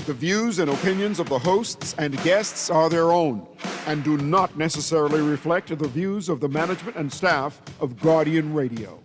The views and opinions of the hosts and guests are their own and do not necessarily reflect the views of the management and staff of Guardian Radio.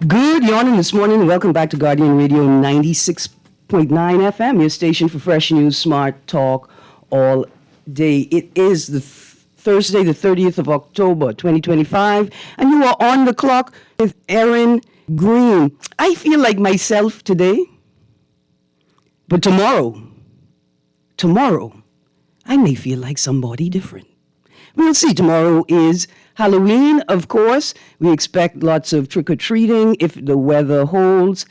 Good morning this morning. Welcome back to Guardian Radio 96.9 FM, your station for fresh news, smart talk all day. It is the Thursday, the 30th of October, 2025, and you are on the clock with Erin, Greene. I feel like myself today, but tomorrow, I may feel like somebody different. We'll see. Tomorrow is Halloween, of course. We expect lots of trick-or-treating if the weather holds.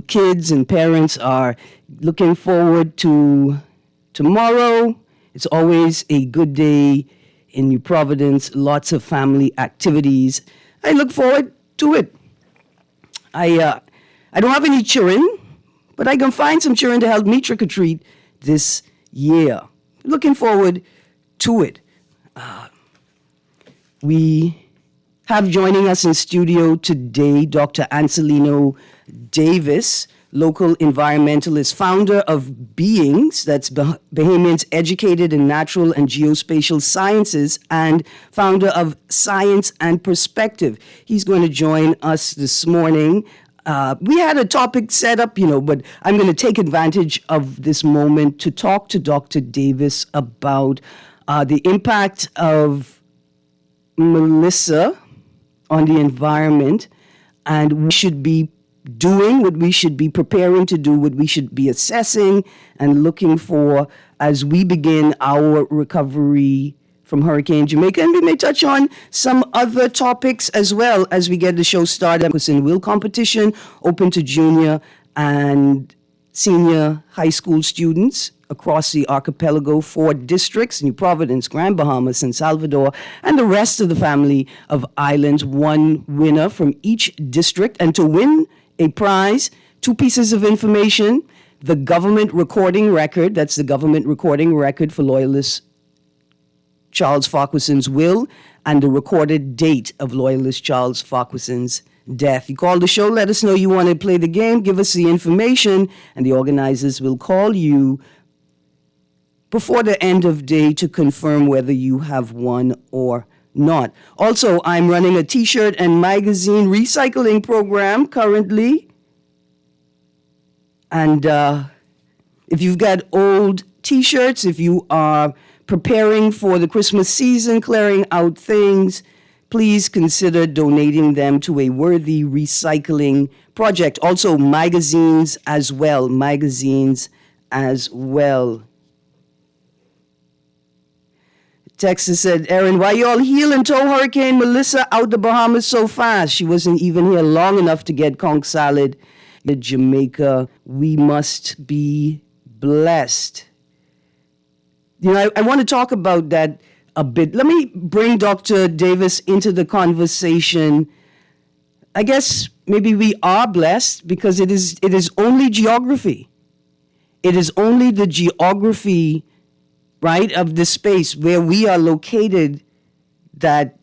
Kids and parents are looking forward to tomorrow. It's always a good day in New Providence. Lots of family activities. I look forward to it. I don't have any children, but I can find some children to help me trick-or-treat this year. Looking forward to it. We have joining us in studio today Dr. Anselino Davis, local environmentalist, founder of Beings, that's Bahamians Educated in Natural and Geospatial Sciences, and founder of Science and Perspective. He's going to join us this morning. We had a topic set up, but I'm going to take advantage of this moment to talk to Dr. Davis about the impact of Melissa on the environment, and we should be doing what we should be preparing to do, what we should be assessing and looking for as we begin our recovery from Hurricane Jamaica. And we may touch on some other topics as well as we get the show started. It was in Will competition, open to junior and senior high school students across the archipelago, 4 districts, New Providence, Grand Bahama, San Salvador, and the rest of the family of islands. 1 winner from each district. And to win a prize, 2 pieces of information: the government recording record, that's the government recording record for Loyalist Charles Farquharson's will, and the recorded date of Loyalist Charles Farquharson's death. You call the show, let us know you want to play the game, give us the information, and the organizers will call you before the end of day to confirm whether you have won or not. Also, I'm running a t-shirt and magazine recycling program currently. And if you've got old t-shirts, if you are preparing for the Christmas season, clearing out things, please consider donating them to a worthy recycling project. Also, magazines as well. Texas said, Erin, why y'all heel and tow Hurricane Melissa out the Bahamas so fast? She wasn't even here long enough to get conch salad in Jamaica. We must be blessed. I want to talk about that a bit. Let me bring Dr. Davis into the conversation. I guess maybe we are blessed because it is only geography. It is only the geography, right, of the space where we are located that,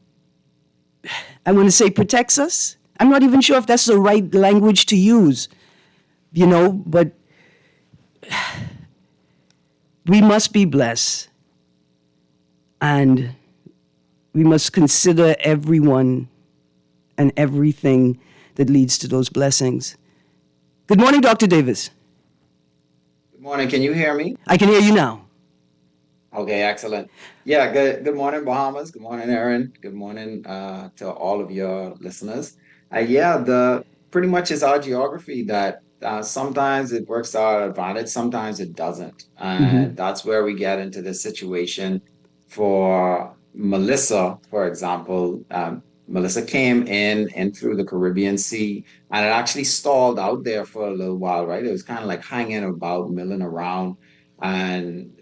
I want to say, protects us. I'm not even sure if that's the right language to use, but we must be blessed. And we must consider everyone and everything that leads to those blessings. Good morning, Dr. Davis. Good morning. Can you hear me? I can hear you now. Okay, excellent. Yeah, good morning, Bahamas. Good morning, Erin. Good morning to all of your listeners. Pretty much it's our geography that sometimes it works to our advantage, sometimes it doesn't. And that's where we get into this situation. For Melissa, for example, Melissa came in through the Caribbean Sea, and it actually stalled out there for a little while, right? It was kind of like hanging about, milling around. And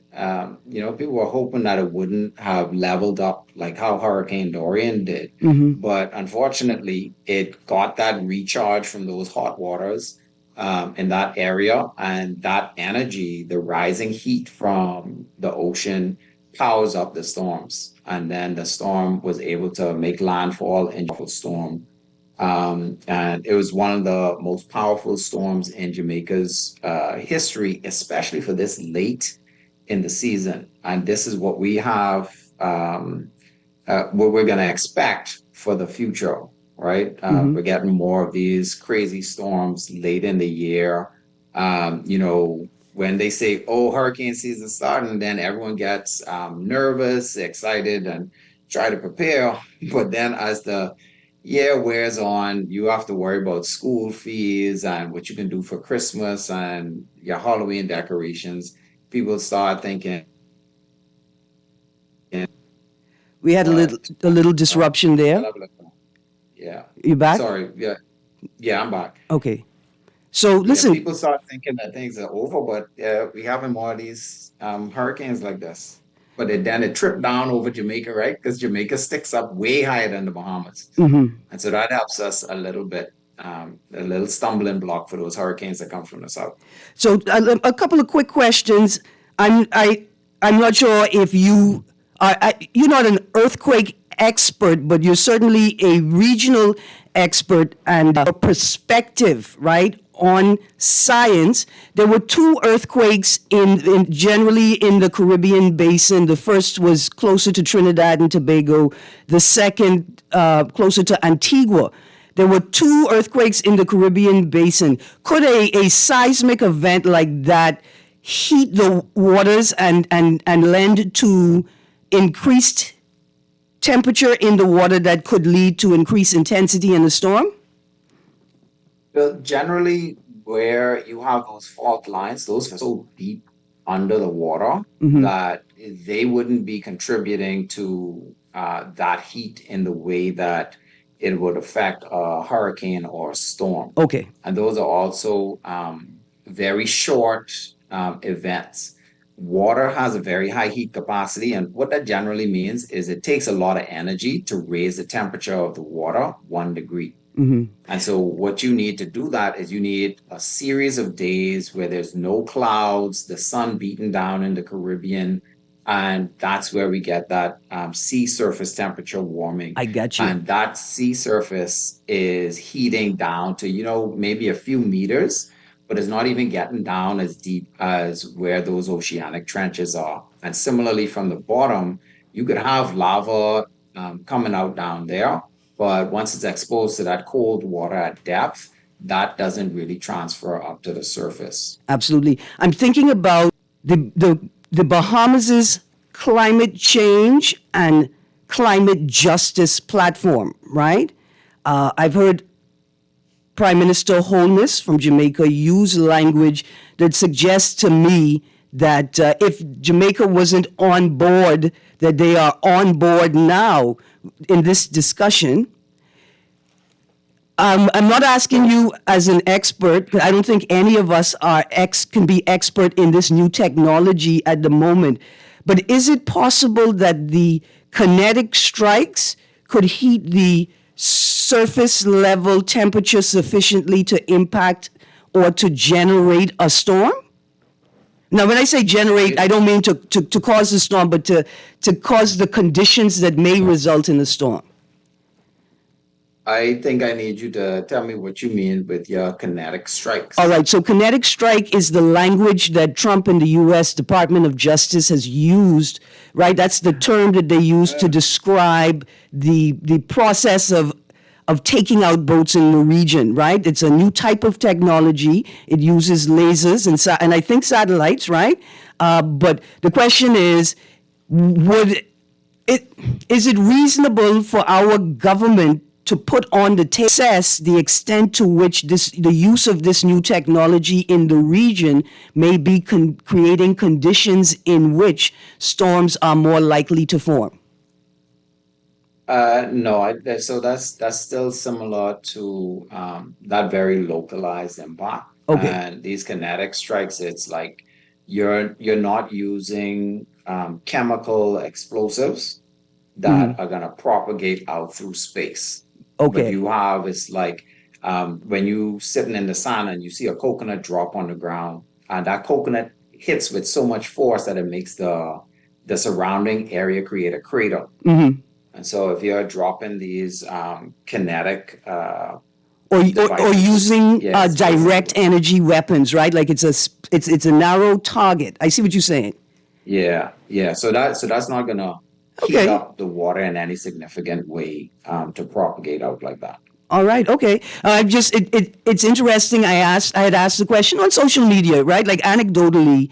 people were hoping that it wouldn't have leveled up like how Hurricane Dorian did. Mm-hmm. But unfortunately, it got that recharge from those hot waters in that area, and that energy, the rising heat from the ocean, powers up the storms. And then the storm was able to make landfall in storm, and it was one of the most powerful storms in Jamaica's history, especially for this late in the season. And this is what we have, what we're going to expect for the future, right? Mm-hmm. We're getting more of these crazy storms late in the year. When they say, oh, hurricane season starting, then everyone gets nervous, excited, and try to prepare. But then as the year wears on, you have to worry about school fees and what you can do for Christmas and your Halloween decorations. People start thinking, We had but a little uh, disruption there. yeah. You back? Sorry. Yeah. Yeah, I'm back. Okay. So Yeah, listen, people start thinking that things are over, but we having more of these hurricanes like this. But then it tripped down over Jamaica, right? Because Jamaica sticks up way higher than the Bahamas. mhm. And so that helps us a little bit, a little stumbling block for those hurricanes that come from the south. So a couple of quick questions. I'm I I'm not sure if you are you're not an earthquake expert, but you're certainly a regional expert and a perspective, right, on science. There were two earthquakes in generally in the Caribbean basin. The first was closer to Trinidad and Tobago. The second closer to Antigua. There were two earthquakes in the Caribbean basin. Could a seismic event like that heat the waters and lend to increased temperature in the water that could lead to increased intensity in the storm? Well, generally, where you have those fault lines, those are so deep under the water Mm-hmm. that they wouldn't be contributing to that heat in the way that it would affect a hurricane or a storm. Okay. And those are also very short events. Water has a very high heat capacity, and what that generally means is it takes a lot of energy to raise the temperature of the water 1 degree. Mm-hmm. And so what you need to do that is you need a series of days where there's no clouds, the sun beating down in the Caribbean, and that's where we get that sea surface temperature warming. I got you. And that sea surface is heating down to, maybe a few meters, but it's not even getting down as deep as where those oceanic trenches are. And similarly, from the bottom, you could have lava coming out down there, but once it's exposed to that cold water at depth, that doesn't really transfer up to the surface. Absolutely. I'm thinking about the Bahamas's climate change and climate justice platform, right? I've heard Prime Minister Holness from Jamaica use language that suggests to me that if Jamaica wasn't on board, that they are on board now in this discussion. I'm not asking you as an expert, because I don't think any of us can be expert in this new technology at the moment. But is it possible that the kinetic strikes could heat the surface level temperature sufficiently to impact or to generate a storm? Now, when I say generate, I don't mean to cause the storm, but to cause the conditions that may result in the storm. I think I need you to tell me what you mean with your kinetic strikes. All right, so kinetic strike is the language that Trump and the U.S. Department of Justice has used, right? That's the term that they use to describe the process of taking out boats in the region, right? It's a new type of technology. It uses lasers and I think satellites, right? But the question is, is it reasonable for our government to put on the table assess the extent to which the use of this new technology in the region may be creating conditions in which storms are more likely to form? No, so that's still similar to that very localized impact. Okay. And these kinetic strikes, it's like you're not using chemical explosives Hmm. that are going to propagate out through space. What Okay. you have is like when you sitting in the sun and you see a coconut drop on the ground, and that coconut hits with so much force that it makes the surrounding area create a crater. Hmm. And so if you're dropping these kinetic Or devices, using yes, direct basically. energy weapons, right? Like it's a narrow target. I see what you're saying. Yeah, yeah. So that's not gonna heat Okay. up the water in any significant way to propagate out like that. All right. Okay. I'm just it's interesting. I had asked the question on social media, right? Like anecdotally,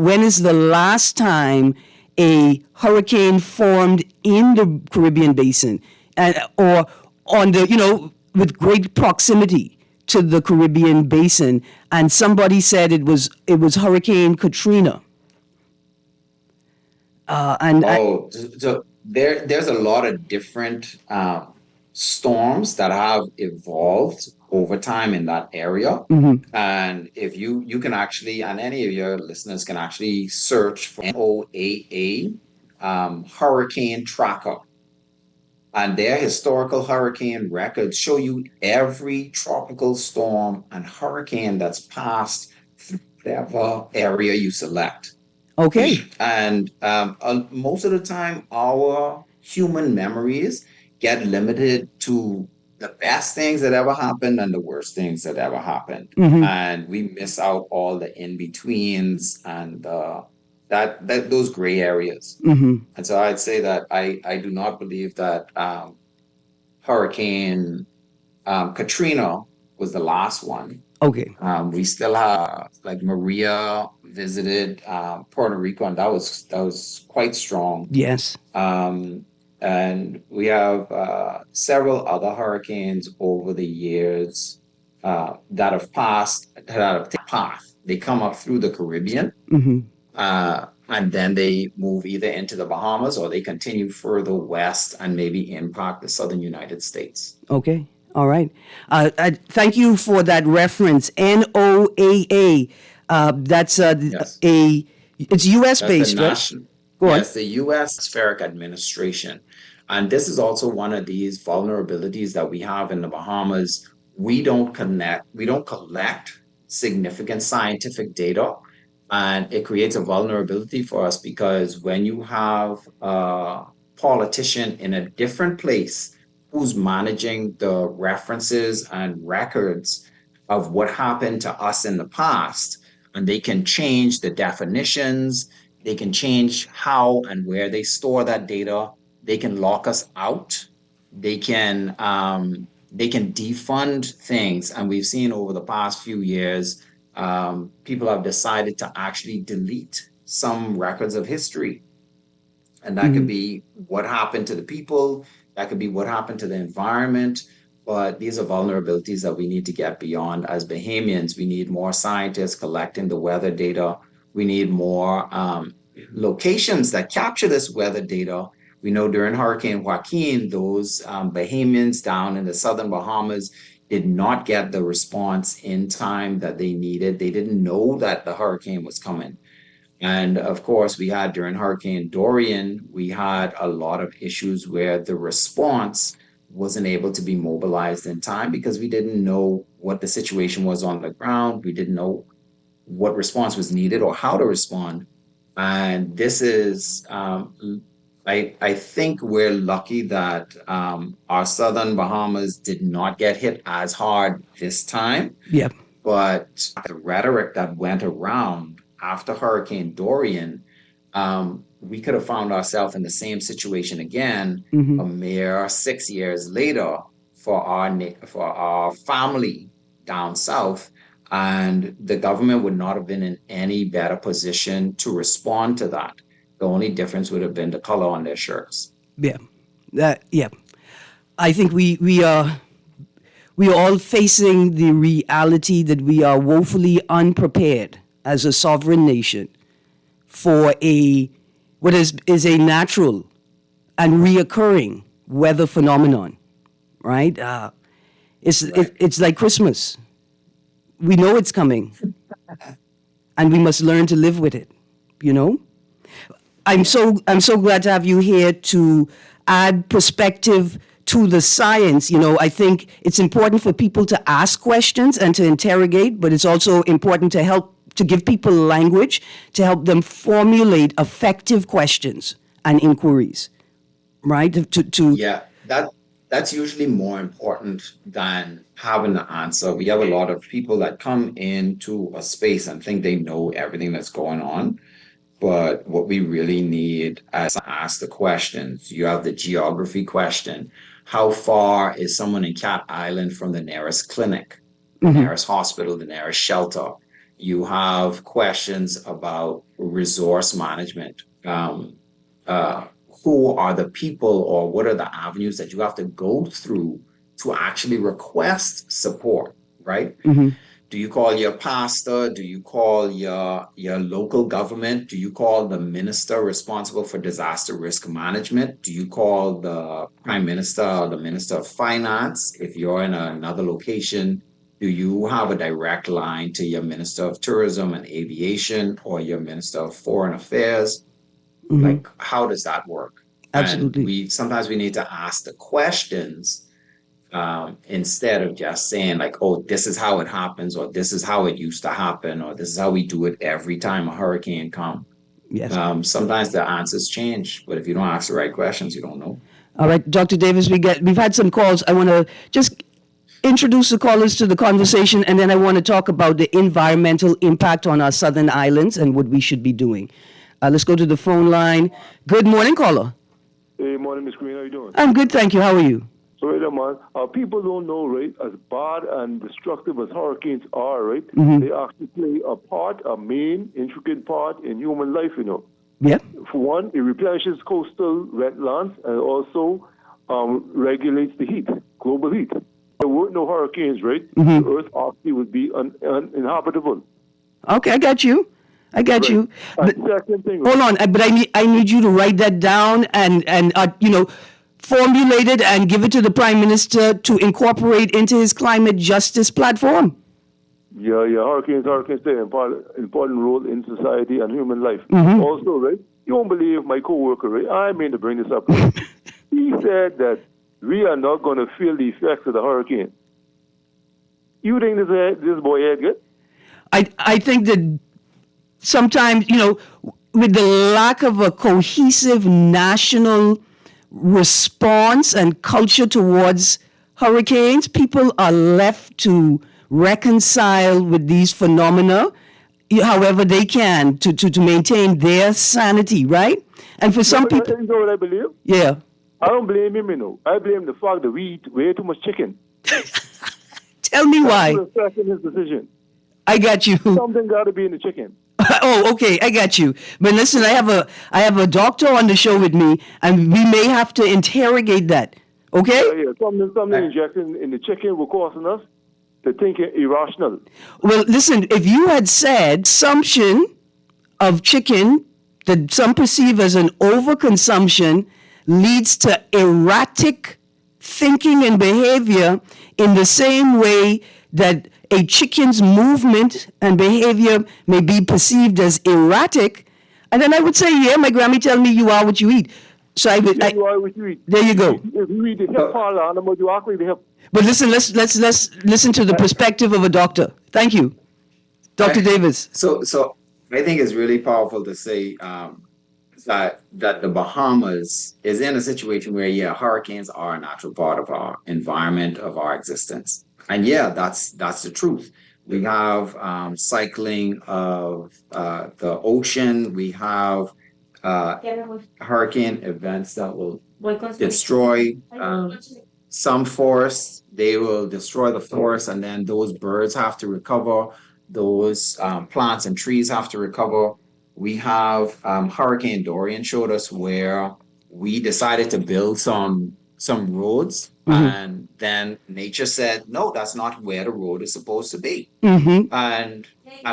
when is the last time a hurricane formed in the Caribbean basin, and or on the with great proximity to the Caribbean basin, and somebody said it was Hurricane Katrina, and So there's a lot of different storms that have evolved over time in that area. And if you can actually, and any of your listeners can actually search for NOAA hurricane tracker. And their historical hurricane records show you every tropical storm and hurricane that's passed through whatever area you select. okay. And most of the time, our human memories get limited to the best things that ever happened and the worst things that ever happened. And we miss out all the in-betweens and that those gray areas. And so I'd say that I do not believe that Hurricane Katrina was the last one. Okay. We still have like Maria visited Puerto Rico, and that was quite strong. Yes. And we have several other hurricanes over the years that have passed that have taken a path. They come up through the Caribbean, and then they move either into the Bahamas or they continue further west and maybe impact the southern United States. Okay. All right. Thank you for that reference. NOAA. That's Yes. it's U.S. That's the based, right? national, Go on. yes, the U.S. Atmospheric Administration. And this is also one of these vulnerabilities that we have in the Bahamas. We don't collect significant scientific data, and it creates a vulnerability for us because when you have a politician in a different place who's managing the references and records of what happened to us in the past, and they can change the definitions, they can change how and where they store that data. They can lock us out. They can defund things, and we've seen over the past few years, people have decided to actually delete some records of history, and that could be what happened to the people, that could be what happened to the environment. But these are vulnerabilities that we need to get beyond as Bahamians. We need more scientists collecting the weather data. We need more locations that capture this weather data. We know during Hurricane Joaquin, those Bahamians down in the southern Bahamas did not get the response in time that they needed. They didn't know that the hurricane was coming. And of course, we had during Hurricane Dorian, we had a lot of issues where the response wasn't able to be mobilized in time because we didn't know what the situation was on the ground. We didn't know what response was needed or how to respond. And this is, I think we're lucky that our southern Bahamas did not get hit as hard this time, Yep. but the rhetoric that went around after Hurricane Dorian, we could have found ourselves in the same situation again a mere 6 years later for our family down south, and the government would not have been in any better position to respond to that. The only difference would have been the color on their shirts. Yeah. Yeah. I think we are all facing the reality that we are woefully unprepared as a sovereign nation for what is a natural and reoccurring weather phenomenon, right? It's Right. it's like Christmas. We know it's coming, and we must learn to live with it, you know? I'm so glad to have you here to add perspective to the science. You know, I think it's important for people to ask questions and to interrogate, but it's also important to help to give people language to help them formulate effective questions and inquiries, right? Yeah, that's usually more important than having the answer. We have a lot of people that come into a space and think they know everything that's going on. But what we really need is to ask the questions. You have the geography question. How far is someone in Cat Island from the nearest clinic, the nearest hospital, the nearest shelter? You have questions about resource management. Uh, who are the people or what are the avenues that you have to go through to actually request support, right? Do you call your pastor? Do you call your local government? Do you call the minister responsible for disaster risk management? Do you call the prime minister or the minister of finance? If you're in another location, do you have a direct line to your minister of tourism and aviation or your minister of foreign affairs? Like, how does that work? And Absolutely. we sometimes we need to ask the questions instead of just saying like, oh, this is how it happens, or this is how it used to happen, or this is how we do it every time a hurricane comes. Yes. Sometimes the answers change, but if you don't ask the right questions, you don't know. All right, Dr. Davis, we've had some calls. I want to just introduce the callers to the conversation, and then I want to talk about the environmental impact on our southern islands and what we should be doing. Let's go to the phone line. Good morning, caller. Hey, morning, Miss Greene. How you doing? I'm good, thank you. How are you? So, right, man, people don't know, right, as bad and destructive as hurricanes are, right, they actually play a part, a main, intricate part in human life, you know. Yep. For one, it replenishes coastal wetlands and also regulates the heat, global heat. If there weren't no hurricanes, right, the Earth actually would be uninhabitable. Okay, I got you. Right. you. And But, second thing, hold on, but I need you to write that down and formulate it and give it to the Prime Minister to incorporate into his climate justice platform. Yeah, hurricanes play an important role in society and human life. Also, right, you won't believe my co-worker, right, I mean to bring this up, right? He said that we are not going to feel the effects of the hurricane. You think this boy head good? I think that sometimes, with the lack of a cohesive national response and culture towards hurricanes, people are left to reconcile with these phenomena however they can to maintain their sanity, right? And for some people... You know what I believe? Yeah. I don't blame him, you know. I blame the fact that we eat way too much chicken. Tell me why. That's affecting his decision. I got you. Something got to be in the chicken. Oh, okay, I got you. But listen, I have a doctor on the show with me, and we may have to interrogate that. Okay? Yeah. Something injected in the chicken will causing us to think irrational. Well, listen, if you had said consumption of chicken that some perceive as an overconsumption leads to erratic thinking and behavior in the same way that a chicken's movement and behavior may be perceived as erratic, and then I would say, yeah, my Grammy tell me you are what you eat. So You are what you eat. There you go. If you eat the hip animal, you actually the hip. But listen, let's listen to the perspective of a doctor. Thank you, Dr. Davis. So I think it's really powerful to say that the Bahamas is in a situation where, yeah, hurricanes are a natural part of our environment, of our existence. And yeah, that's the truth. We have cycling of the ocean. We have hurricane events that will destroy some forests. They will destroy the forest, and then those birds have to recover. Those plants and trees have to recover. We have Hurricane Dorian showed us where we decided to build some roads, and then nature said, no, that's not where the road is supposed to be. And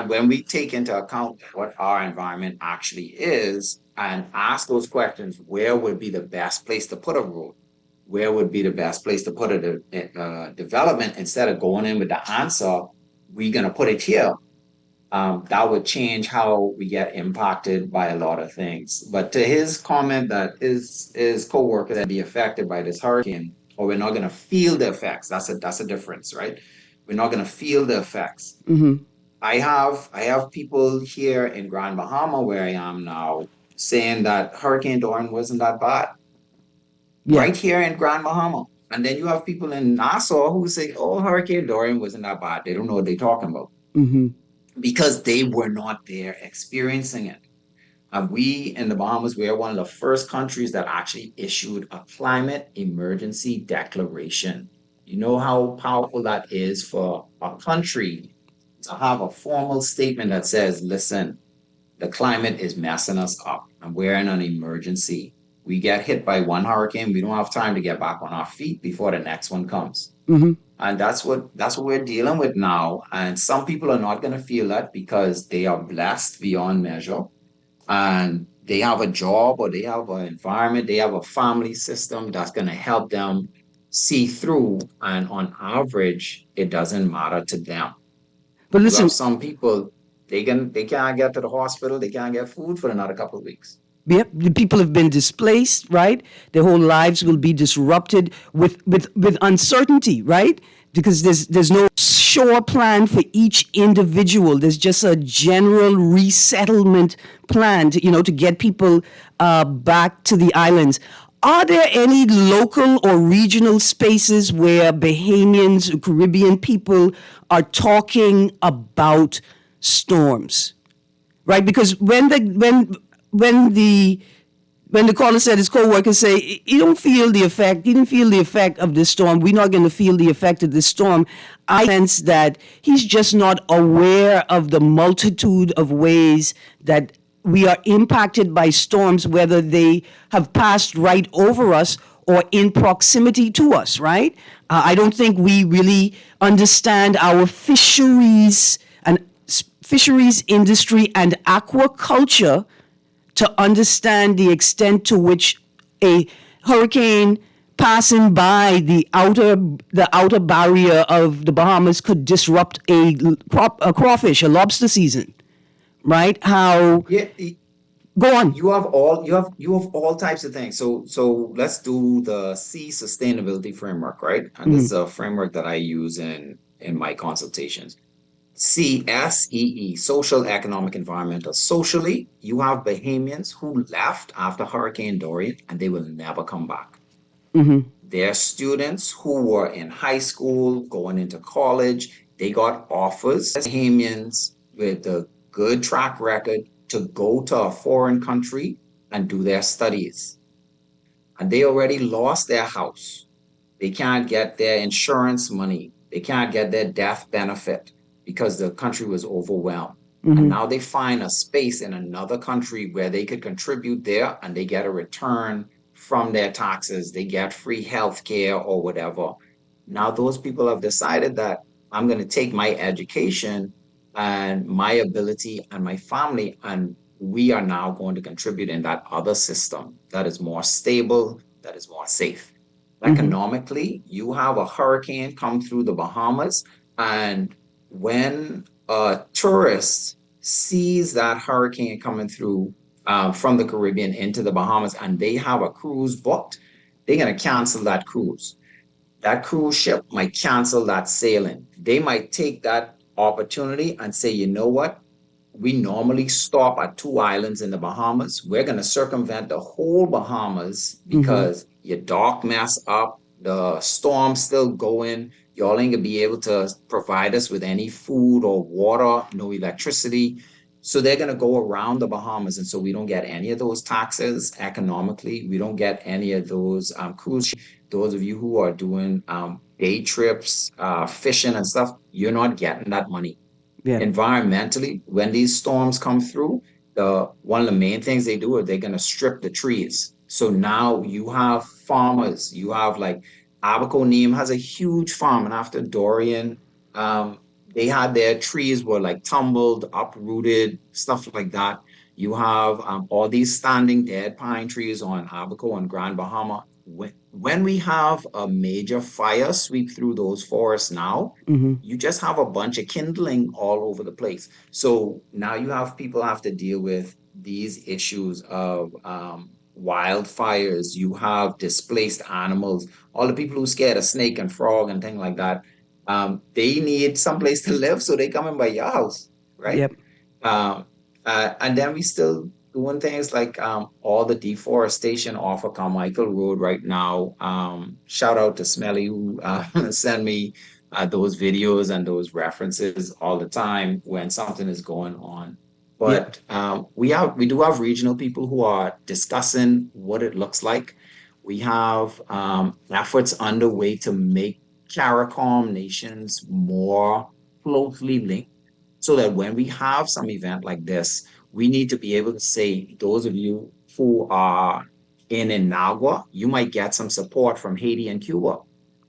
when we take into account what our environment actually is and ask those questions, where would be the best place to put a road? Where would be the best place to put a development? Instead of going in with the answer, we're going to put it here. that would change how we get impacted by a lot of things. But to his comment that his coworkers be affected by this hurricane, or we're not going to feel the effects. That's a difference, right? We're not going to feel the effects. I have people here in Grand Bahama where I am now saying that Hurricane Dorian wasn't that bad Yeah. right here in Grand Bahama. And then you have people in Nassau who say, "Oh, Hurricane Dorian wasn't that bad." They don't know what they're talking about because they were not there experiencing it. And we in the Bahamas, we are one of the first countries that actually issued a climate emergency declaration. You know how powerful that is for a country to have a formal statement that says, listen, the climate is messing us up and we're in an emergency. We get hit by one hurricane, we don't have time to get back on our feet before the next one comes. And that's what we're dealing with now. And some people are not going to feel that because they are blessed beyond measure and they have a job or they have an environment, they have a family system that's going to help them see through. And on average, it doesn't matter to them. But You have listen, some people, they can't get to the hospital, they can't get food for another couple of weeks. yep, the people have been displaced, right? Their whole lives will be disrupted with uncertainty, right? Because there's no sure plan for each individual. There's just a general resettlement plan to get people back to the islands. Are there any local or regional spaces where Bahamians, Caribbean people are talking about storms? Right? Because when the caller said his co-workers say he didn't feel the effect of this storm. We're not going to feel the effect of this storm. I sense that he's just not aware of the multitude of ways that we are impacted by storms, whether they have passed right over us or in proximity to us, right? I don't think we really understand our fisheries industry and aquaculture to understand the extent to which a hurricane passing by the outer barrier of the Bahamas could disrupt a crawfish, a lobster season, right? How Yeah, Go on. you have all types of things. So let's do the sea sustainability framework, right? And this is a framework that I use in my consultations. CSEE, social, economic, environmental. Socially, you have Bahamians who left after Hurricane Dorian and they will never come back. There are students who were in high school, going into college. They got offers, Bahamians with a good track record to go to a foreign country and do their studies. And they already lost their house. They can't get their insurance money. They can't get their death benefit because the country was overwhelmed. And now they find a space in another country where they could contribute there and they get a return from their taxes. They get free health care or whatever. Now those people have decided that I'm going to take my education and my ability and my family, and we are now going to contribute in that other system that is more stable, that is more safe. Economically, you have a hurricane come through the Bahamas, and when a tourist sees that hurricane coming through from the Caribbean into the Bahamas and they have a cruise booked, they're going to cancel that cruise. That cruise ship might cancel that sailing. They might take that opportunity and say, you know what? We normally stop at two islands in the Bahamas. We're going to circumvent the whole Bahamas because your dock mess up, the storm's still going. Y'all ain't gonna be able to provide us with any food or water, no electricity. So they're gonna go around the Bahamas, and so we don't get any of those taxes economically. We don't get any of those cruise. Those of you who are doing day trips, fishing and stuff, you're not getting that money. Yeah. Environmentally, when these storms come through, one of the main things they do is they're going to strip the trees. So now you have farmers, you have like Abaco Neem has a huge farm, and after Dorian, they had their trees were like tumbled, uprooted, stuff like that. You have all these standing dead pine trees on Abaco and Grand Bahama. when we have a major fire sweep through those forests now, you just have a bunch of kindling all over the place. So now you have people have to deal with these issues of wildfires. You have displaced animals. All the people who scared of snake and frog and things like that, they need someplace to live, so they come in by your house, right? Yep. Um, and then we still doing things like all the deforestation off of Carmichael Road right now. Shout out to Smelly who send me those videos and those references all the time when something is going on. Yep. But we do have regional people who are discussing what it looks like. We have efforts underway to make CARICOM nations more closely linked so that when we have some event like this, we need to be able to say, those of you who are in Inagua, you might get some support from Haiti and Cuba.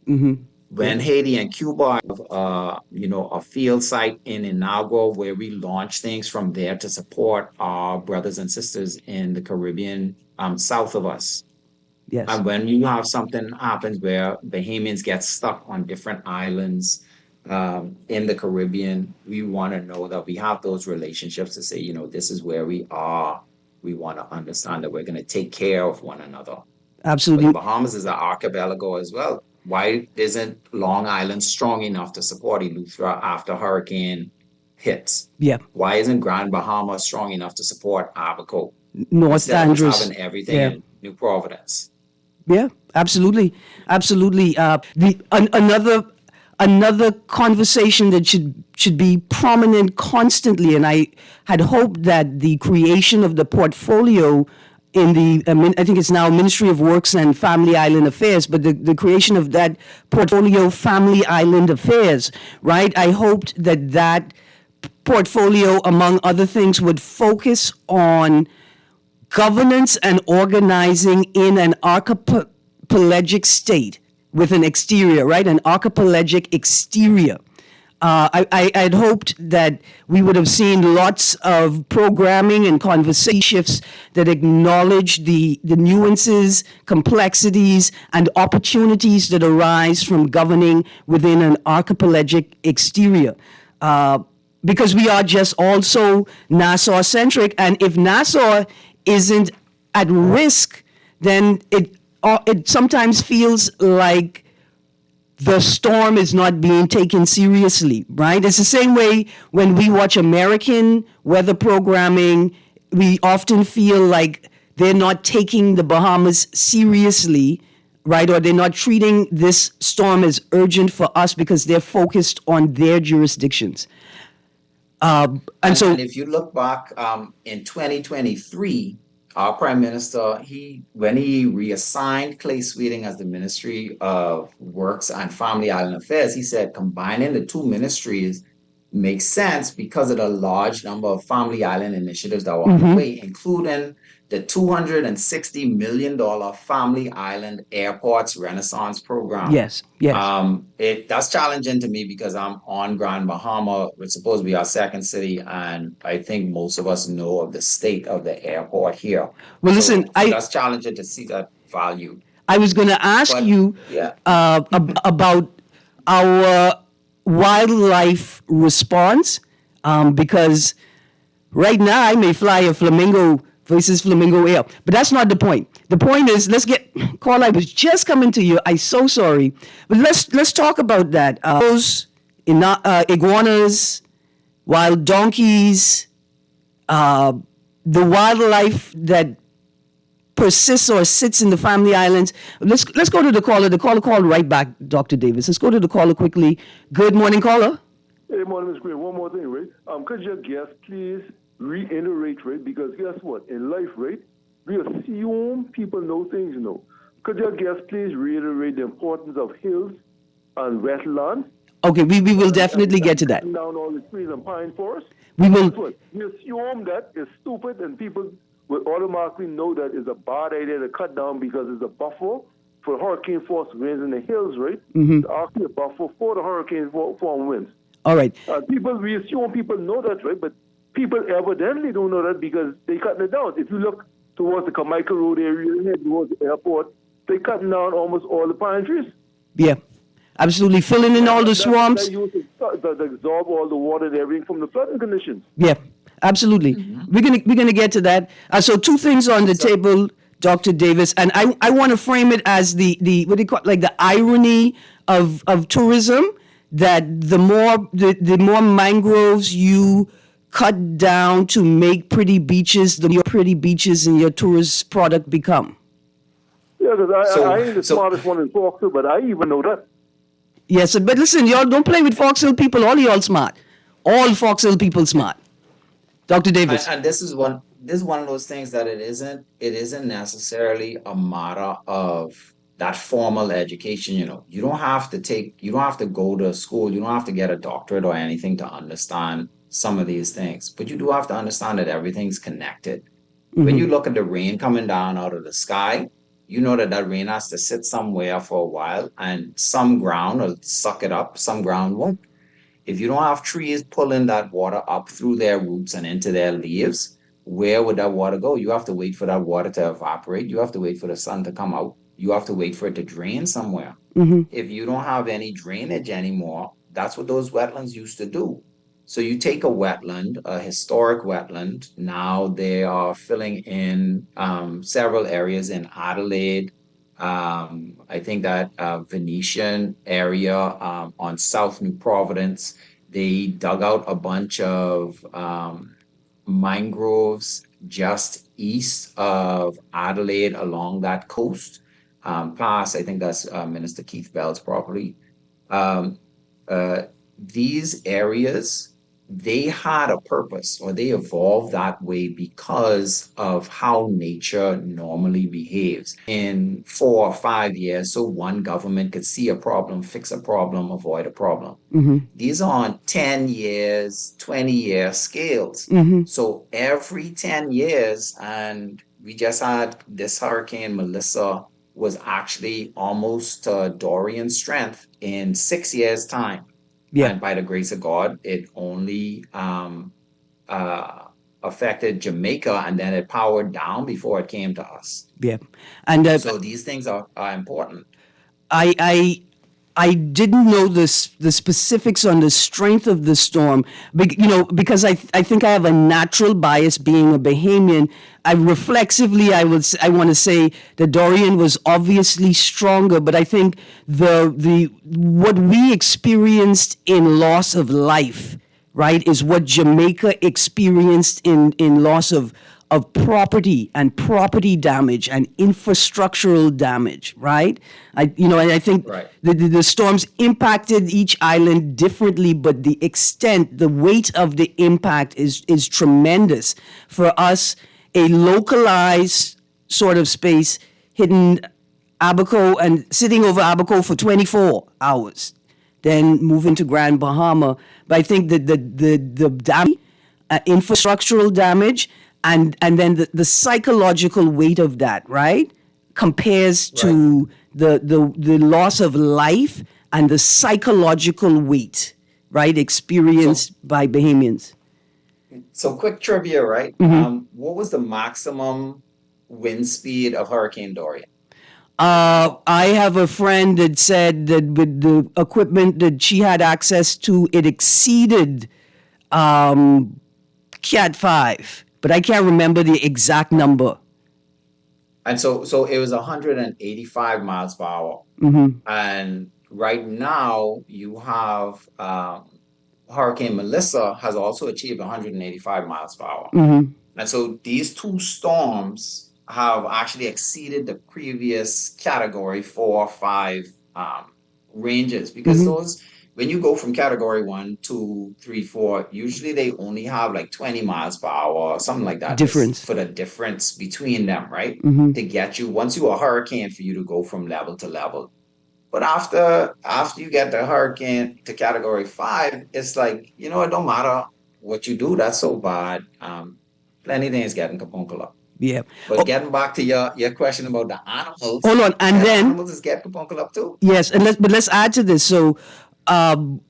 When Haiti and Cuba have, a field site in Inagua where we launch things from there to support our brothers and sisters in the Caribbean south of us. Yes. And when you have something happens where Bahamians get stuck on different islands in the Caribbean, we want to know that we have those relationships to say, this is where we are. We want to understand that we're going to take care of one another. But Absolutely. Bahamas is an archipelago as well. Why isn't Long Island strong enough to support Eleuthera after hurricane hits? Yeah. Why isn't Grand Bahama strong enough to support Abaco North instead of just Andros. having everything Yeah. in New Providence? Yeah, absolutely, absolutely. Another conversation that should be prominent constantly, and I had hoped that the creation of the portfolio in the I think it's now Ministry of Works and Family Island Affairs, but the creation of that portfolio, Family Island Affairs, right? I hoped that portfolio, among other things, would focus on governance and organizing in an archipelagic state with an exterior, right? An archipelagic exterior. I had hoped that we would have seen lots of programming and conversations that acknowledge the nuances, complexities, and opportunities that arise from governing within an archipelagic exterior. Because we are just also Nassau-centric, and if Nassau isn't at risk, then it sometimes feels like the storm is not being taken seriously, right? It's the same way when we watch American weather programming, we often feel like they're not taking the Bahamas seriously, right? Or they're not treating this storm as urgent for us because they're focused on their jurisdictions. And And if you look back in 2023, our Prime Minister, when he reassigned Clay Sweeting as the Ministry of Works and Family Island Affairs, he said combining the two ministries makes sense because of the large number of Family Island initiatives that were underway, including the $260 million Family Island Airports Renaissance Program. yes. That's challenging to me because I'm on Grand Bahama, which is supposed to be our second city, and I think most of us know of the state of the airport here. Well, listen, So that's challenging to see that value. I was going to ask But you yeah, about our wildlife response because right now I may fly a flamingo versus flamingo air, but that's not the point. The point is, Carl, I was just coming to you. I'm so sorry, but let's talk about that. Those iguanas, wild donkeys, the wildlife that persists or sits in the family islands. Let's go to the caller. The caller called right back, Dr. Davis. Let's go to the caller quickly. Good morning, caller. Hey, morning, Ms. Greene. One more thing, right? Could your guest please reiterate, right? Because guess what? In life, right, we assume people know things, Could your guest please reiterate the importance of hills and wetlands? Okay, we will definitely get to that. Down all the trees and pine forests. We will. We assume that it's stupid and people will automatically know that it's a bad idea to cut down because it's a buffer for hurricane force winds in the hills, right? It's actually a buffer for the hurricane form winds. All right. We assume people know that, right? But people evidently don't know that because they cutting it down. If you look towards the Carmichael Road area, towards the airport, They're cutting down almost all the pine trees. Yeah, absolutely. Filling in all the swamps. They use to absorb all the water and everything from the flooding conditions. Yeah, absolutely. We're gonna get to that. So two things on the table, Dr. Davis, and I want to frame it as the what do you call it, like the irony of tourism, that the more mangroves you cut down to make pretty beaches, the more pretty beaches in your tourist product become. Yeah, because So- I ain't the so- smartest one in Foxville, but I even know that. Yes, but listen, y'all don't play with Fox Hill people. All y'all smart. All Fox Hill people smart. Dr. Davis. And this is one of those things that it isn't necessarily a matter of that formal education. You don't have to go to school, you don't have to get a doctorate or anything to understand some of these things, but you do have to understand that everything's connected. When you look at the rain coming down out of the sky, you know that rain has to sit somewhere for a while, and some ground will suck it up, some ground won't. If you don't have trees pulling that water up through their roots and into their leaves, where would that water go? You have to wait for that water to evaporate. You have to wait for the sun to come out. You have to wait for it to drain somewhere. If you don't have any drainage anymore, that's what those wetlands used to do. So you take a wetland, a historic wetland. Now they are filling in several areas in Adelaide. I think that Venetian area on South New Providence, they dug out a bunch of mangroves just east of Adelaide along that coast. Past, I think that's Minister Keith Bell's property. Um, these areas, they had a purpose, or they evolved that way because of how nature normally behaves. In 4 or 5 years, so one government could see a problem, fix a problem, avoid a problem. These are on 10 years, 20-year scales. So every 10 years, and we just had this Hurricane Melissa was actually almost Dorian strength in 6 years' time. Yeah. And by the grace of God, it only affected Jamaica, and then it powered down before it came to us. Yeah. And So these things are important. I didn't know the specifics on the strength of the storm, because I think I have a natural bias being a Bahamian. I want to say that Dorian was obviously stronger, but I think the what we experienced in loss of life, right, is what Jamaica experienced in loss of property and property damage and infrastructural damage, right? I think Right. the storms impacted each island differently, but the extent, the weight of the impact is tremendous. For us, a localized sort of space hitting Abaco and sitting over Abaco for 24 hours, then moving to Grand Bahama. But I think that the damage, infrastructural damage, and then the psychological weight of that, right, compares to the loss of life and the psychological weight, right, experienced by Bahamians. So quick trivia, right? What was the maximum wind speed of Hurricane Dorian? I have a friend that said that with the equipment that she had access to, it exceeded Cat 5, but I can't remember the exact number. And so it was 185 miles per hour. And right now you have Hurricane Melissa has also achieved 185 miles per hour. And so these two storms have actually exceeded the previous category 4 or 5 ranges, because those, when you go from category 1, 2, 3, 4, usually they only have like 20 miles per hour or something like that. Difference. For the difference between them, right? To get you, once you're a hurricane, for you to go from level to level. But after you get the hurricane to category 5, it's like, it don't matter what you do, that's so bad. Plenty things getting kapunkel up. Yeah. But getting back to your question about the animals. Hold on, and then animals is getting kapunkel up too. yes, and let's add to this. So, in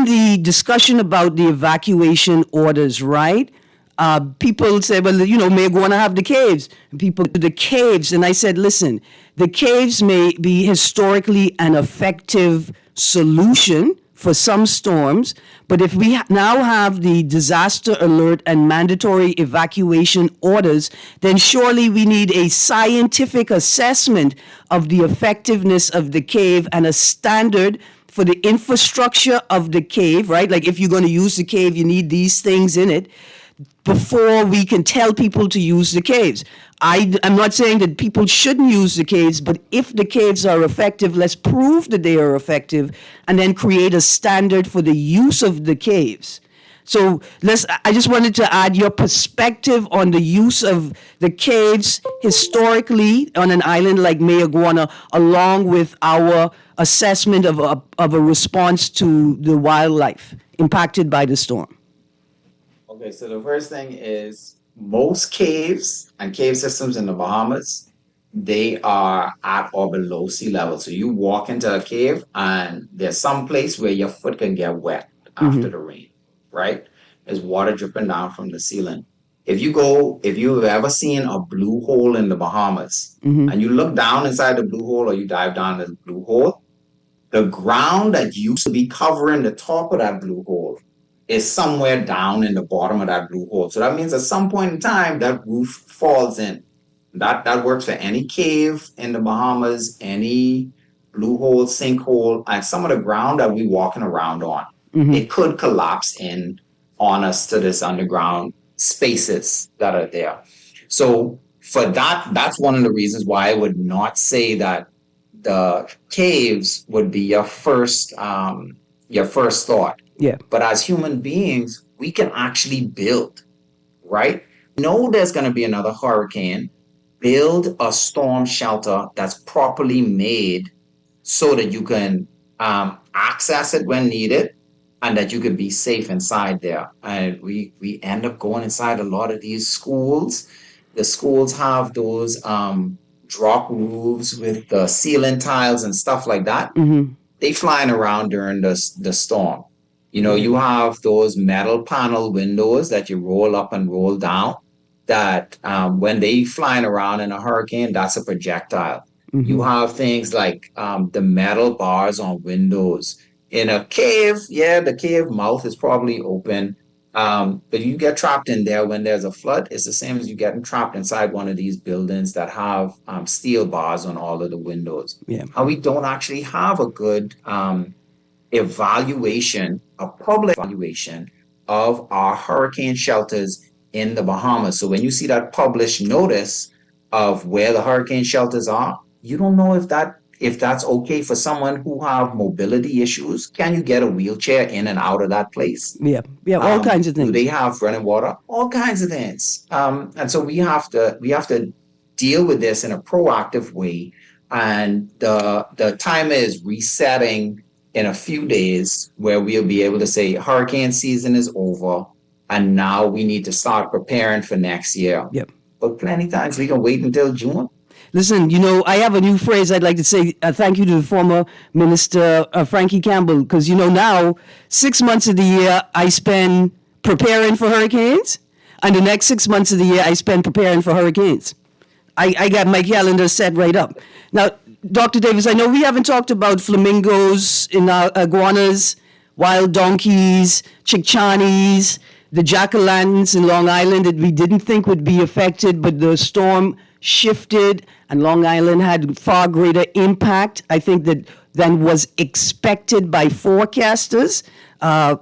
the discussion about the evacuation orders, right? People say, well, may want to have the caves. And people, the caves. And I said, listen, the caves may be historically an effective solution for some storms, but if we now have the disaster alert and mandatory evacuation orders, then surely we need a scientific assessment of the effectiveness of the cave and a standard for the infrastructure of the cave, right? Like if you're going to use the cave, you need these things in it before we can tell people to use the caves. I'm not saying that people shouldn't use the caves, but if the caves are effective, let's prove that they are effective and then create a standard for the use of the caves. So I just wanted to add your perspective on the use of the caves historically on an island like Mayaguana, along with our assessment of a response to the wildlife impacted by the storm. Okay, so the first thing is most caves and cave systems in the Bahamas, they are at or below sea level. So you walk into a cave and there's some place where your foot can get wet after the rain, right? There's water dripping down from the ceiling. If you've ever seen a blue hole in the Bahamas and you look down inside the blue hole or you dive down the blue hole, the ground that used to be covering the top of that blue hole is somewhere down in the bottom of that blue hole. So that means at some point in time, that roof falls in. That works for any cave in the Bahamas, any blue hole, sinkhole, and some of the ground that we're walking around on. It could collapse in on us to this underground spaces that are there. So for that's one of the reasons why I would not say that the caves would be your first thought. Yeah. But as human beings, we can actually build, right? Know there's going to be another hurricane. Build a storm shelter that's properly made so that you can access it when needed and that you can be safe inside there. And we end up going inside a lot of these schools. The schools have those drop roofs with the ceiling tiles and stuff like that. They flying around during the storm. You have those metal panel windows that you roll up and roll down that when they flying around in a hurricane, that's a projectile. You have things like the metal bars on windows. In a cave, the cave mouth is probably open, but you get trapped in there when there's a flood. It's the same as you getting trapped inside one of these buildings that have steel bars on all of the windows. Yeah. And we don't actually have a good a public evaluation of our hurricane shelters in the Bahamas. So when you see that published notice of where the hurricane shelters are, you don't know if that's okay for someone who have mobility issues. Can you get a wheelchair in and out of that place? Yeah, all kinds of things. Do they have running water? All kinds of things. And so we have to deal with this in a proactive way. And the timer is resetting in a few days where we'll be able to say hurricane season is over and now we need to start preparing for next year. Yep. But plenty of times we can wait until June. Listen, I have a new phrase I'd like to say. Thank you to the former Minister Frankie Campbell, because now 6 months of the year I spend preparing for hurricanes, and the next 6 months of the year I spend preparing for hurricanes. I got my calendar set right up. Now, Dr. Davis, I know we haven't talked about flamingos in our iguanas, wild donkeys, chickchanis, the jack-o'-lanterns in Long Island that we didn't think would be affected, but the storm shifted and Long Island had far greater impact, I think, than was expected by forecasters. I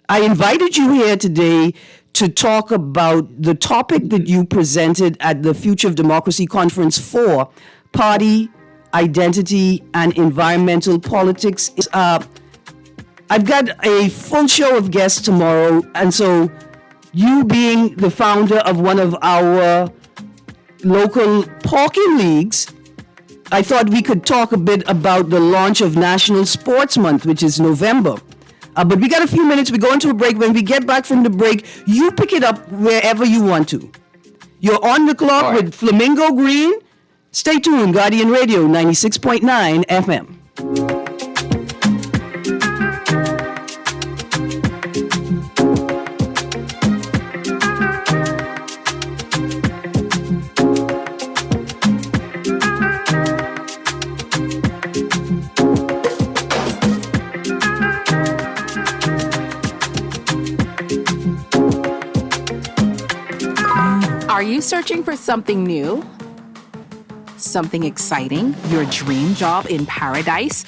invited you here today to talk about the topic that you presented at the Future of Democracy Conference 4, Party, Identity, and Environmental Politics. I've got a full show of guests tomorrow, and so you being the founder of one of our local parking leagues, I thought we could talk a bit about the launch of National Sports Month, which is November. But we got a few minutes. We go into a break. When we get back from the break, you pick it up wherever you want to. You're on the clock with Flamingo Greene. Stay tuned. Guardian Radio 96.9 FM. you searching for something new? Something exciting? Your dream job in paradise?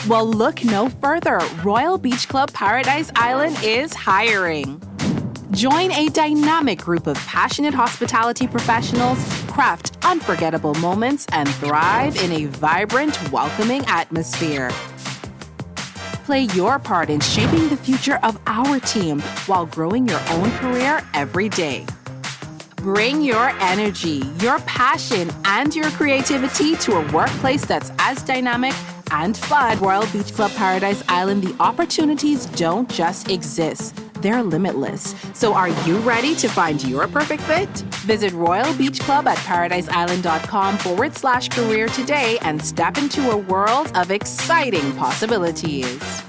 Well, look no further. Royal Beach Club Paradise Island is hiring. Join a dynamic group of passionate hospitality professionals, craft unforgettable moments, and thrive in a vibrant, welcoming atmosphere. Play your part in shaping the future of our team while growing your own career every day. Bring your energy, your passion, and your creativity to a workplace that's as dynamic and fun. Royal Beach Club Paradise Island, the opportunities don't just exist. They're limitless. So are you ready to find your perfect fit? Visit Royal Beach Club at paradiseisland.com/career today and step into a world of exciting possibilities.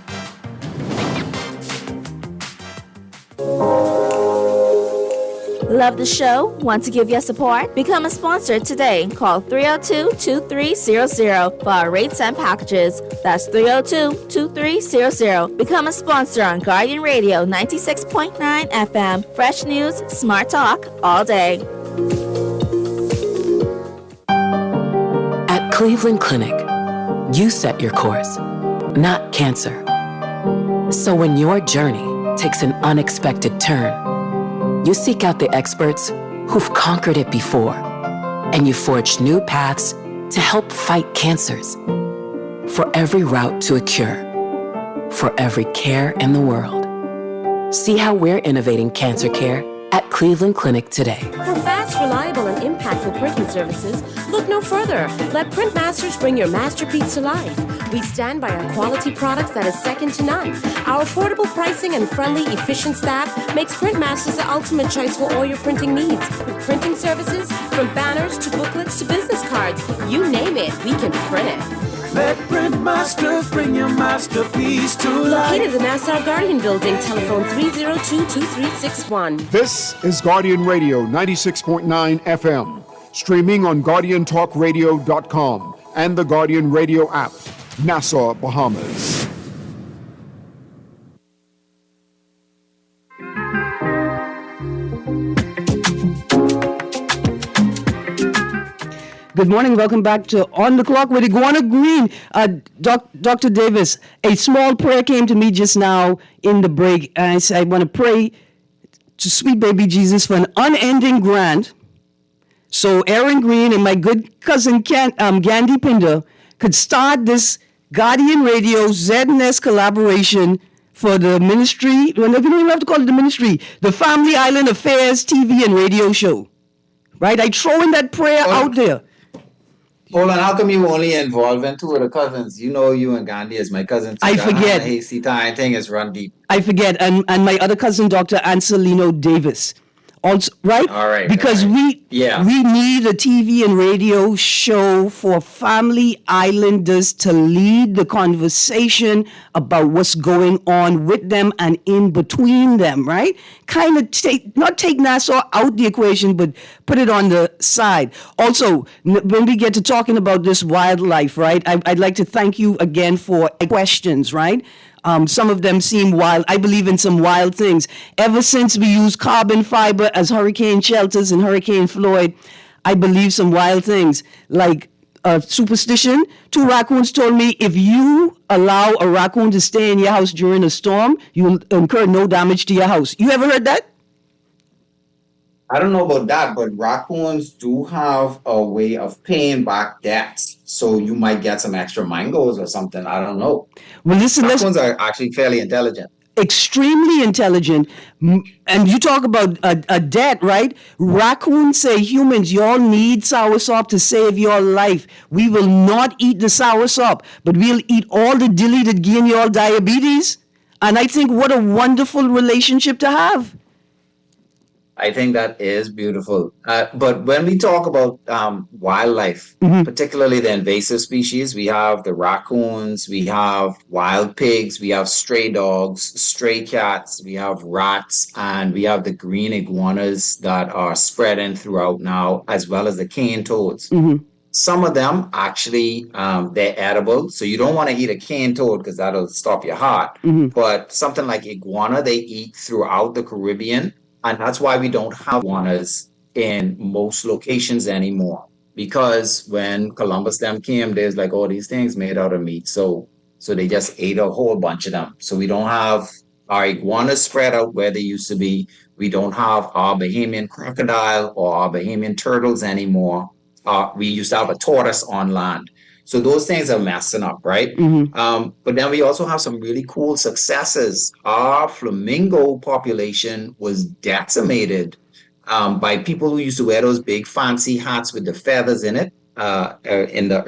Love the show? Want to give your support? Become a sponsor today. Call 302-2300 for our rates and packages. That's 302-2300. Become a sponsor on Guardian Radio 96.9 FM. Fresh news, smart talk, all day. At Cleveland Clinic, you set your course, not cancer. So when your journey takes an unexpected turn, you seek out the experts who've conquered it before, and you forge new paths to help fight cancers. For every route to a cure, for every care in the world. See how we're innovating cancer care at Cleveland Clinic today. For fast, reliable, and impactful printing services, look no further. Let Printmasters bring your masterpiece to life. We stand by our quality products that is second to none. Our affordable pricing and friendly, efficient staff makes Printmasters the ultimate choice for all your printing needs. With printing services, from banners to booklets to business cards, you name it, we can print it. Let Printmasters bring your masterpiece to life. Located in the Nassau Guardian Building, telephone 302-2361. This is Guardian Radio 96.9 FM, streaming on GuardianTalkRadio.com and the Guardian Radio app, Nassau, Bahamas. Good morning. Welcome back to On the Clock with Iguana Greene. Dr. Davis, a small prayer came to me just now in the break. And I said, I want to pray to sweet baby Jesus for an unending grant. So Erin Greene and my good cousin Gandhi Pinder could start this Guardian Radio ZNS collaboration for the ministry. Well, you don't even have to call it the ministry. The Family Island Affairs TV and radio show. Right? I throw in that prayer out there. Hold on, how come you only involved in two of the cousins? You know you and Gandhi is my cousin. I forget. Hey, Sita, thing is run deep. I forget. And my other cousin, Dr. Anselino Davis. Also, right? All right. Because we need a TV and radio show for Family Islanders to lead the conversation about what's going on with them and in between them, right? Kind of not take Nassau out the equation, but put it on the side. Also, when we get to talking about this wildlife, right, I'd like to thank you again for questions, right? Some of them seem wild. I believe in some wild things. Ever since we used carbon fiber as hurricane shelters in Hurricane Floyd, I believe some wild things. Like superstition, 2 raccoons told me if you allow a raccoon to stay in your house during a storm, you'll incur no damage to your house. You ever heard that? I don't know about that, but raccoons do have a way of paying back debts. So you might get some extra mangoes or something. I don't know. Well, listen, raccoons are actually fairly intelligent. Extremely intelligent. And you talk about a debt, right? Raccoons say, humans, y'all need soursop to save your life. We will not eat the soursop, but we'll eat all the dilly that gain y'all diabetes. And I think what a wonderful relationship to have. I think that is beautiful. But when we talk about wildlife, particularly the invasive species, we have the raccoons, we have wild pigs, we have stray dogs, stray cats, we have rats, and we have the green iguanas that are spreading throughout now, as well as the cane toads. Some of them actually, they're edible. So you don't want to eat a cane toad because that'll stop your heart. But something like iguana, they eat throughout the Caribbean. And that's why we don't have iguanas in most locations anymore. Because when Columbus them came, there's like all these things made out of meat. So they just ate a whole bunch of them. So we don't have our iguanas spread out where they used to be. We don't have our Bahamian crocodile or our Bahamian turtles anymore. We used to have a tortoise on land. So those things are messing up, right? But then we also have some really cool successes. Our flamingo population was decimated by people who used to wear those big fancy hats with the feathers in it in the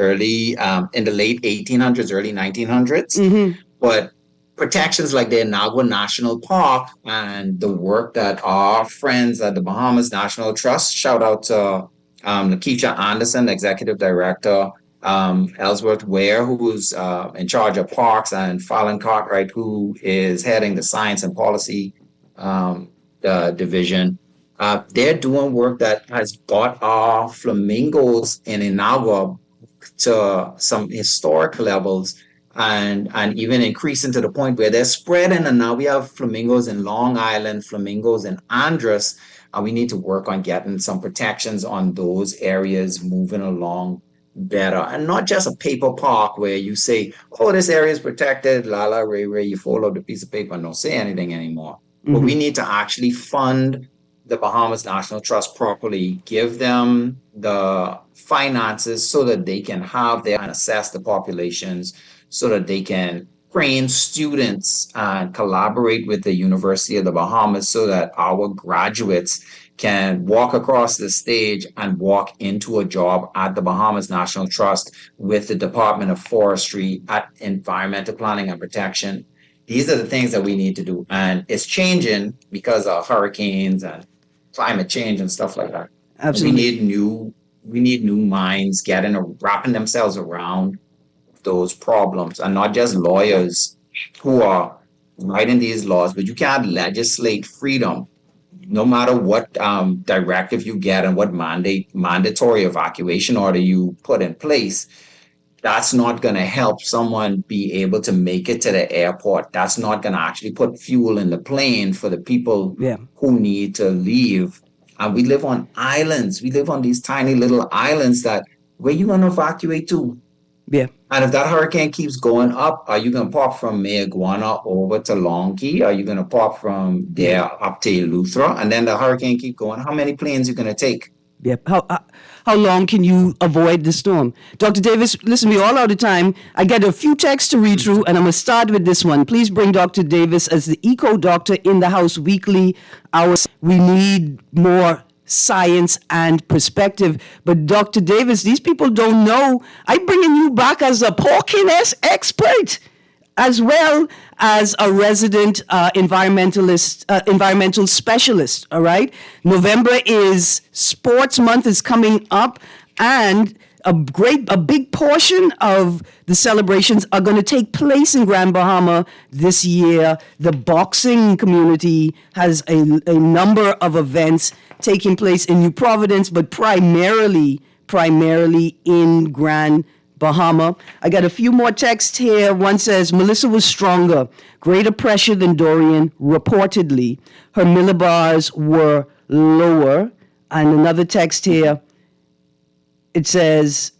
late 1800s, early 1900s. But protections like the Inagua National Park and the work that our friends at the Bahamas National Trust, shout out to Lakeisha Anderson, the executive director, Ellsworth Ware, who's in charge of parks, and Fallon Cartwright, who is heading the science and policy division. They're doing work that has got our flamingos in Inagua to some historic levels and even increasing to the point where they're spreading. And now we have flamingos in Long Island, flamingos in Andros, and we need to work on getting some protections on those areas moving along better. And not just a paper park where you say, oh, this area is protected, la la, ray, ray, you fold out the piece of paper and don't say anything anymore. But we need to actually fund the Bahamas National Trust properly, give them the finances so that they can have their and assess the populations, so that they can train students and collaborate with the University of the Bahamas so that our graduates can walk across the stage and walk into a job at the Bahamas National Trust with the Department of Forestry at Environmental Planning and Protection. These are the things that we need to do. And it's changing because of hurricanes and climate change and stuff like that. Absolutely. We need new minds wrapping themselves around those problems, and not just lawyers who are writing these laws. But you can't legislate freedom, no matter what directive you get and what mandatory evacuation order you put in place. That's not going to help someone be able to make it to the airport. That's not going to actually put fuel in the plane for the people who need to leave. And we live on islands. We live on these tiny little islands where you going to evacuate to? Yeah. And if that hurricane keeps going up, are you going to pop from Mayaguana over to Long Key? Are you going to pop from there up to Eleuthera? And then the hurricane keep going. How many planes are you going to take? Yep. How long can you avoid the storm? Dr. Davis, listen, we're all out of time. I get a few texts to read through, and I'm going to start with this one. Please bring Dr. Davis as the Eco Doctor in the House weekly hours. We need more science and perspective. But Dr. Davis, these people don't know. I'm bringing you back as a Porkiness expert, as well as a resident environmental specialist, all right? November is Sports Month is coming up, and a big portion of the celebrations are going to take place in Grand Bahama this year. The boxing community has a number of events taking place in New Providence, but primarily in Grand Bahama. I got a few more texts here. One says, Melissa was stronger, greater pressure than Dorian, reportedly. Her millibars were lower. And another text here, it says,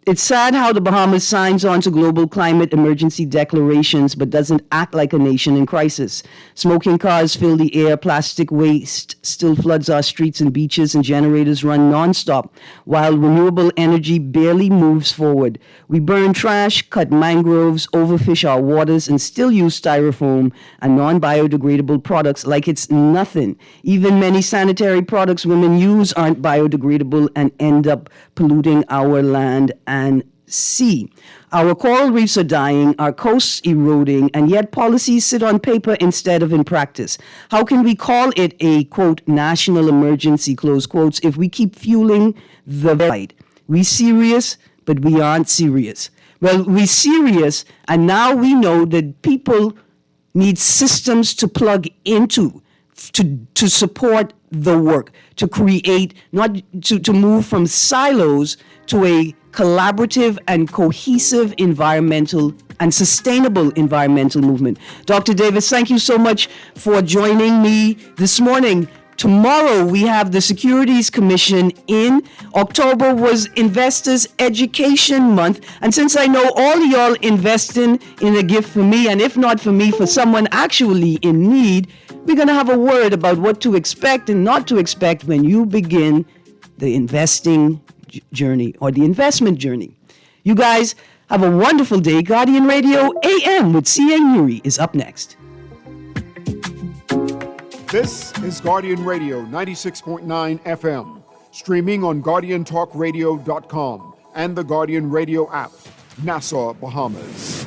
it's sad how the Bahamas signs on to global climate emergency declarations but doesn't act like a nation in crisis. Smoking cars fill the air, plastic waste still floods our streets and beaches, and generators run nonstop while renewable energy barely moves forward. We burn trash, cut mangroves, overfish our waters, and still use styrofoam and non-biodegradable products like it's nothing. Even many sanitary products women use aren't biodegradable and end up polluting our land and sea. Our coral reefs are dying, our coasts eroding, and yet policies sit on paper instead of in practice. How can we call it a, quote, national emergency, close quotes, if we keep fueling the fight? We serious, but we aren't serious. Well, we're serious, and now we know that people need systems to plug into to support the work, to create, not to move from silos to a collaborative and cohesive environmental and sustainable environmental movement. Dr. Davis, thank you so much for joining me this morning. Tomorrow, we have the Securities Commission in. October was Investors Education Month. And since I know all of y'all investing in a gift for me, and if not for me, for someone actually in need, we're going to have a word about what to expect and not to expect when you begin the investing journey or the investment journey. You guys have a wonderful day. Guardian Radio AM with C.A. Nuri is up next. This is Guardian Radio 96.9 FM, streaming on GuardianTalkRadio.com and the Guardian Radio app, Nassau, Bahamas.